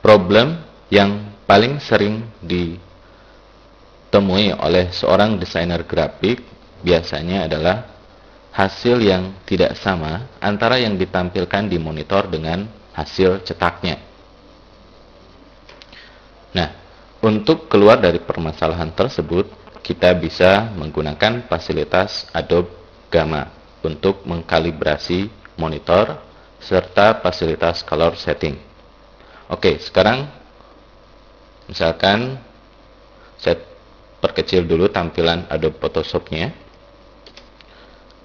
problem yang paling sering ditemui oleh seorang desainer grafik biasanya adalah hasil yang tidak sama antara yang ditampilkan di monitor dengan hasil cetaknya. Nah, untuk keluar dari permasalahan tersebut, kita bisa menggunakan fasilitas Adobe Gamma untuk mengkalibrasi monitor serta fasilitas color setting. Oke, sekarang misalkan saya perkecil dulu tampilan Adobe Photoshop-nya.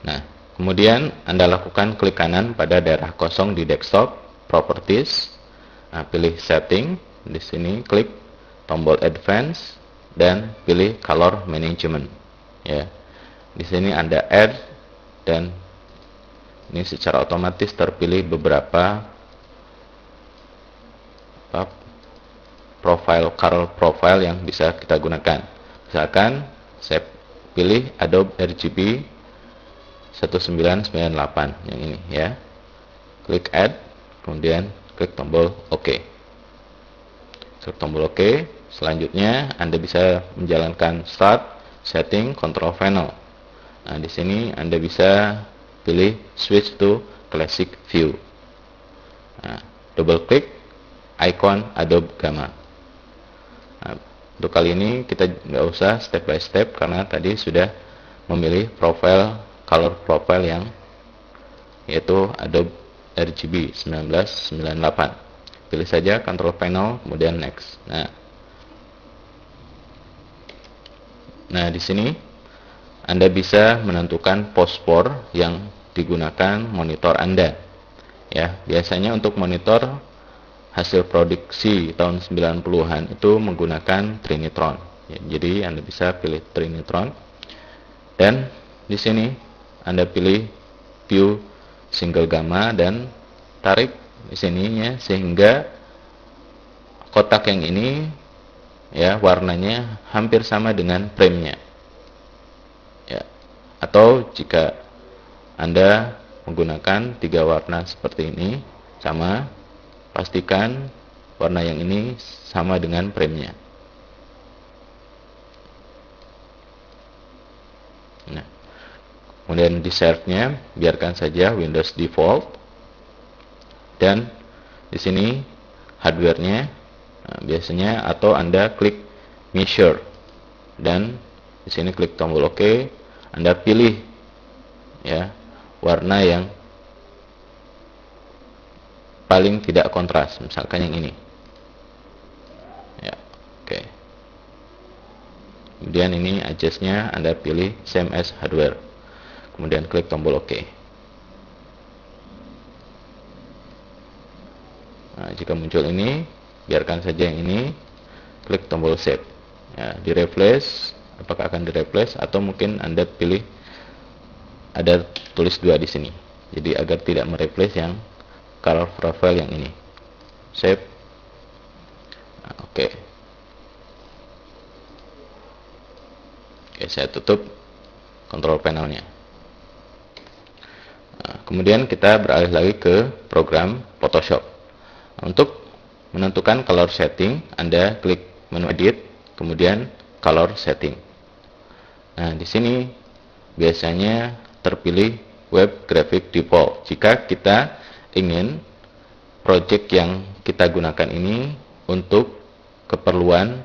Nah, kemudian Anda lakukan klik kanan pada daerah kosong di desktop, Properties. Nah, pilih Setting. Di sini klik tombol Advance dan pilih Color Management. Ya, di sini Anda add dan ini secara otomatis terpilih beberapa color profile yang bisa kita gunakan. Misalkan saya pilih Adobe RGB 1998 yang ini ya. Klik add, kemudian klik tombol OK. Klik tombol OK. Selanjutnya Anda bisa menjalankan Start, Setting, Control Panel. Nah, di sini Anda bisa pilih Switch to Classic View. Nah, double klik icon Adobe Gamma. Nah, untuk kali ini kita nggak usah step by step karena tadi sudah memilih color profile yang yaitu Adobe RGB 1998. Pilih saja Control Panel, kemudian Next. Nah, di sini Anda bisa menentukan pospor yang digunakan monitor Anda. Ya, biasanya untuk monitor hasil produksi tahun 90-an itu menggunakan Trinitron. Ya, jadi Anda bisa pilih Trinitron. Dan di sini Anda pilih View Single Gamma dan tarik di sininya sehingga kotak yang ini ya warnanya hampir sama dengan frame-nya. Ya. Atau jika Anda menggunakan 3 warna seperti ini sama, pastikan warna yang ini sama dengan frame-nya. Nah, kemudian di save-nya biarkan saja Windows Default. Dan di sini hardware-nya biasanya atau Anda klik Measure dan di sini klik tombol OK. Anda pilih ya warna yang paling tidak kontras, misalkan yang ini. Ya, oke. Kemudian ini adjust-nya Anda pilih Same as Hardware. Kemudian klik tombol OK. Nah, jika muncul ini, biarkan saja yang ini, klik tombol Save. Ya, di replace, apakah akan di replace atau mungkin Anda pilih ada tulis 2 di sini. Jadi agar tidak mereplace yang color profile yang ini. Save. Nah, oke. Oke, saya tutup control panelnya. Nah, kemudian kita beralih lagi ke program Photoshop. Untuk menentukan color setting, Anda klik menu edit, kemudian color setting. Nah, di sini biasanya terpilih web graphic default. Jika kita ingin project yang kita gunakan ini untuk keperluan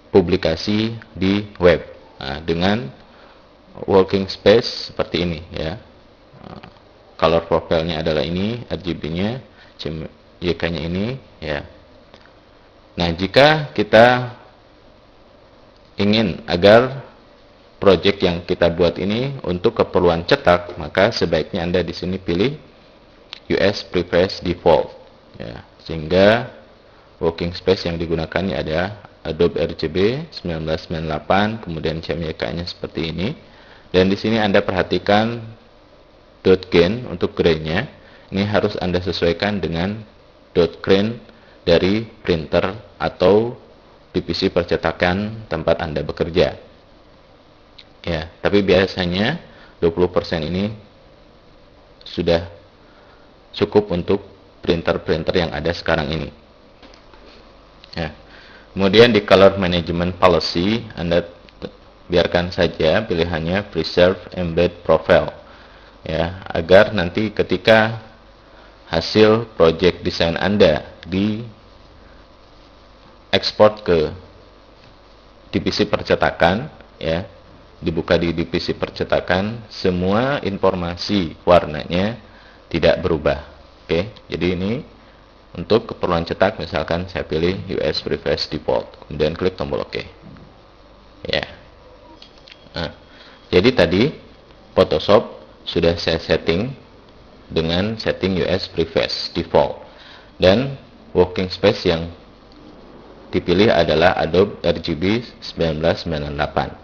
publikasi di web. Nah, dengan working space seperti ini ya. Color profile-nya adalah ini, RGB-nya, JK-nya ini ya. Nah, jika kita ingin agar project yang kita buat ini untuk keperluan cetak, maka sebaiknya Anda di sini pilih US Preface Default ya. Sehingga working space yang digunakan ini ada Adobe RGB 1998, kemudian CMYK-nya seperti ini. Dan di sini Anda perhatikan dot gain untuk grain-nya. Ini harus Anda sesuaikan dengan dot grain dari printer atau divisi percetakan tempat Anda bekerja. Ya, tapi biasanya 20% ini sudah cukup untuk printer-printer yang ada sekarang ini. Ya. Kemudian di color management policy, Anda biarkan saja pilihannya preserve embed profile, ya, agar nanti ketika hasil project desain Anda di ekspor ke divisi percetakan, ya, dibuka di divisi percetakan, semua informasi warnanya tidak berubah. Oke, jadi ini untuk keperluan cetak, misalkan saya pilih US Preface Default, kemudian klik tombol OK. Ya. Nah, jadi tadi Photoshop sudah saya setting dengan setting US Preface Default, dan working space yang dipilih adalah Adobe RGB 1998.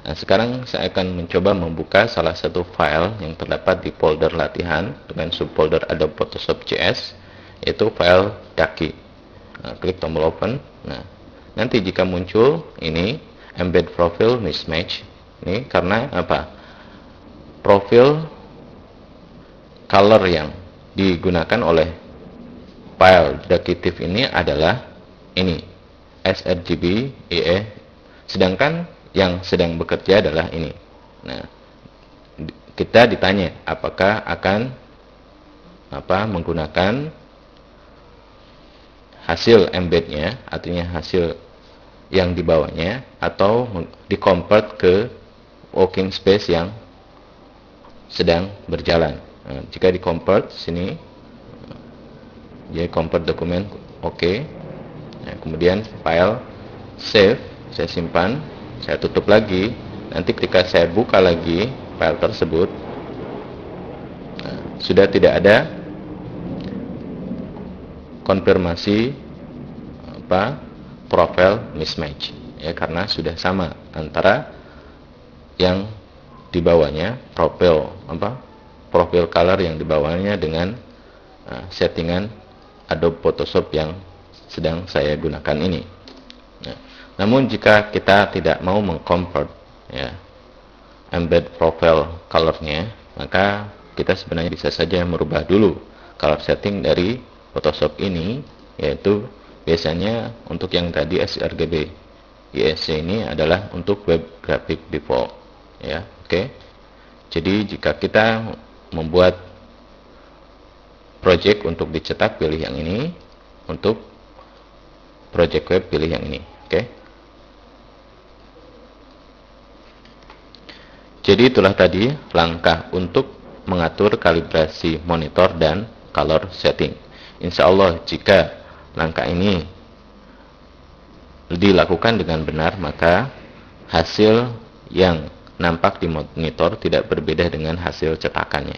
Nah, sekarang saya akan mencoba membuka salah satu file yang terdapat di folder latihan dengan subfolder Adobe Photoshop CS, yaitu file Daki. Nah, klik tombol open. Nah, nanti jika muncul ini embed profile mismatch, ini karena apa? Profil color yang digunakan oleh file Dakitif ini adalah ini sRGB EE, sedangkan yang sedang bekerja adalah ini. Nah, kita ditanya apakah akan menggunakan hasil embednya, artinya hasil yang dibawanya, atau di-convert ke working space yang sedang berjalan. Nah, jika di-convert sini, jadi convert dokumen, oke. Nah, kemudian file save, saya simpan, saya tutup lagi. Nanti ketika saya buka lagi file tersebut, nah, sudah tidak ada konfirmasi profile mismatch, ya, karena sudah sama antara yang dibawanya profil color yang dibawanya dengan settingan Adobe Photoshop yang sedang saya gunakan ini. Nah, namun jika kita tidak mau mengconvert, ya, embed profile colornya, maka kita sebenarnya bisa saja merubah dulu color setting dari Photoshop ini, yaitu biasanya untuk yang tadi sRGB ISC ini adalah untuk web graphic default, ya. Oke. Jadi jika kita membuat project untuk dicetak, pilih yang ini. Untuk project web, pilih yang ini. Oke. Jadi itulah tadi langkah untuk mengatur kalibrasi monitor dan color setting. Insya Allah jika langkah ini dilakukan dengan benar, maka hasil yang nampak di monitor tidak berbeda dengan hasil cetakannya.